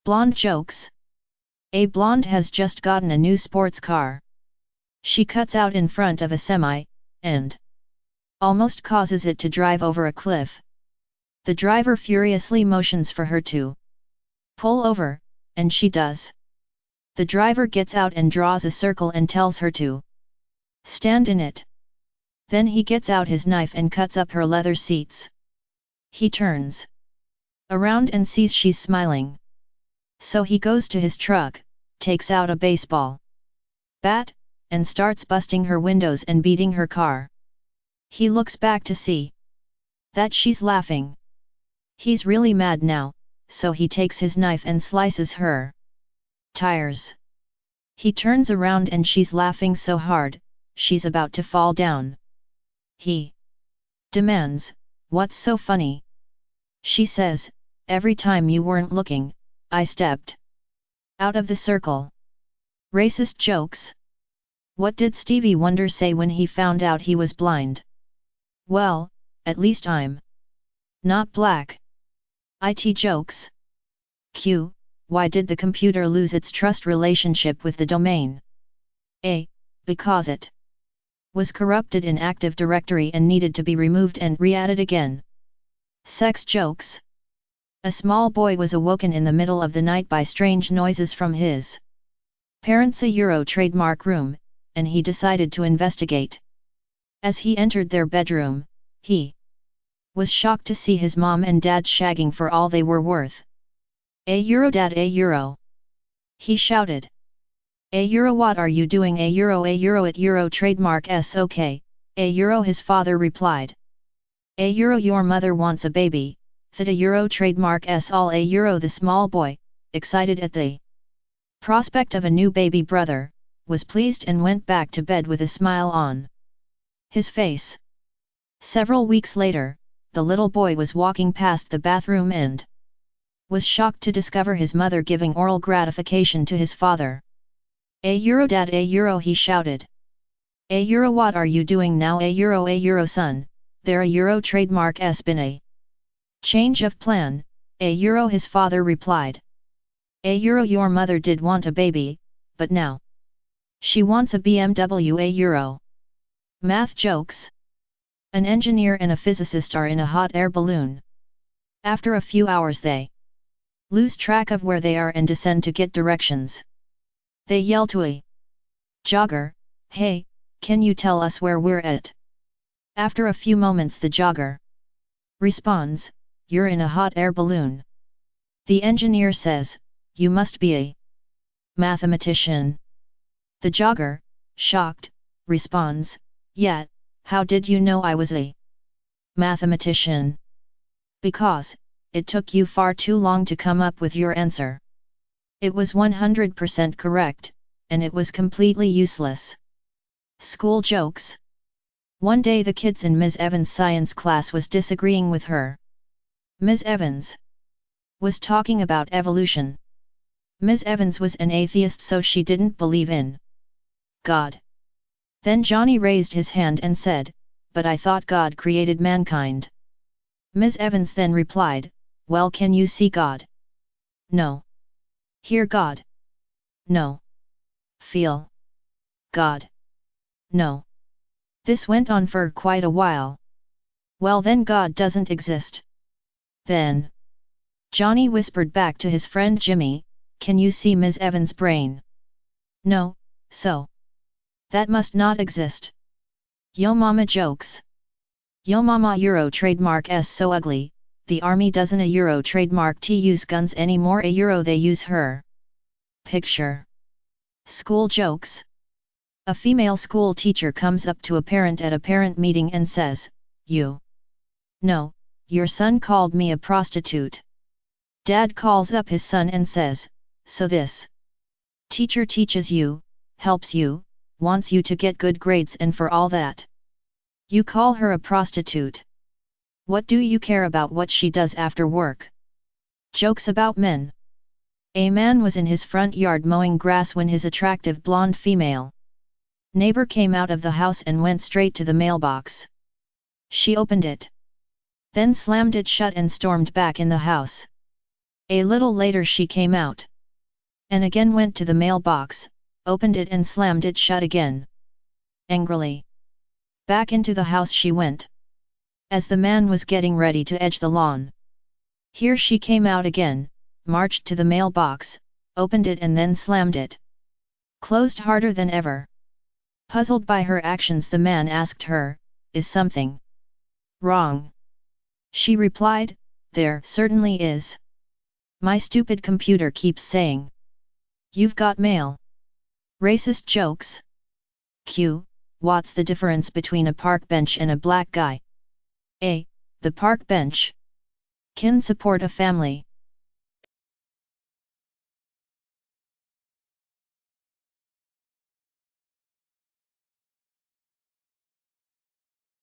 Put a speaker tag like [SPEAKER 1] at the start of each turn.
[SPEAKER 1] Blonde jokes. A blonde has just gotten a new sports car. She cuts out in front of a semi, and almost causes it to drive over a cliff. The driver furiously motions for her to pull over, and she does. The driver gets out and draws a circle and tells her to stand in it. Then he gets out his knife and cuts up her leather seats. He turns around and sees she's smiling. So he goes to his truck, takes out a baseball bat, and starts busting her windows and beating her car. He looks back to see that she's laughing. He's really mad now, so he takes his knife and slices her tires. He turns around and she's laughing so hard, she's about to fall down. He demands, "What's so funny?" She says, "Every time you weren't looking, I stepped out of the circle." Racist jokes. What did Stevie Wonder say when he found out he was blind? Well, at least I'm not black. IT jokes. Q. Why did the computer lose its trust relationship with the domain? A. Because it was corrupted in Active Directory and needed to be removed and re-added again. Sex jokes. A small boy was awoken in the middle of the night by strange noises from his parents' trademark room, and he decided to investigate. As he entered their bedroom, he was shocked to see his mom and dad shagging for all they were worth. Dad, he shouted. What are you doing? At trademark s okay, his father replied. Your mother wants a baby. Theta trademark s all the small boy, excited at the prospect of a new baby brother, was pleased and went back to bed with a smile on his face. Several weeks later, the little boy was walking past the bathroom and was shocked to discover his mother giving oral gratification to his father. Dad, he shouted. What are you doing now? Son, there trademark s been a change of plan, his father replied. Your mother did want a baby, but now she wants a BMW. Math jokes. An engineer and a physicist are in a hot air balloon. After a few hours they lose track of where they are and descend to get directions. They yell to a jogger, "Hey, can you tell us where we're at?" After a few moments the jogger responds, "You're in a hot air balloon." The engineer says, "You must be a mathematician." The jogger, shocked, responds, "Yeah, how did you know I was a mathematician?" "Because, it took you far too long to come up with your answer. It was 100% correct, and it was completely useless." School jokes. One day the kids in Ms. Evans' science class was disagreeing with her. Ms. Evans was talking about evolution. Ms. Evans was an atheist, so she didn't believe in God. Then Johnny raised his hand and said, "But I thought God created mankind." Ms. Evans then replied, "Well, can you see God?" "No." "Hear God?" "No." "Feel God?" "No." This went on for quite a while. "Well, then God doesn't exist." Then Johnny whispered back to his friend Jimmy, "Can you see Ms. Evans' brain?" "No, so that must not exist." Yo mama jokes. Yo mama trademark s so ugly, the army doesn't trademark to use guns anymore. They use her picture. School jokes. A female school teacher comes up to a parent at a parent meeting and says, "You know, your son called me a prostitute." Dad calls up his son and says, "So this teacher teaches you, helps you, wants you to get good grades, and for all that you call her a prostitute? What do you care about what she does after work?" Jokes about men. A man was in his front yard mowing grass when his attractive blonde female neighbor came out of the house and went straight to the mailbox. She opened it, then slammed it shut and stormed back in the house. A little later she came out. And again went to the mailbox, opened it and slammed it shut again. Angrily. Back into the house she went. As the man was getting ready to edge the lawn. Here she came out again, marched to the mailbox, opened it and then slammed it. Closed harder than ever. Puzzled by her actions, the man asked her, "Is something wrong?" She replied, "There certainly is. My stupid computer keeps saying you've got mail." Racist jokes? Q. What's the difference between a park bench and a black guy? A. The park bench can support a family.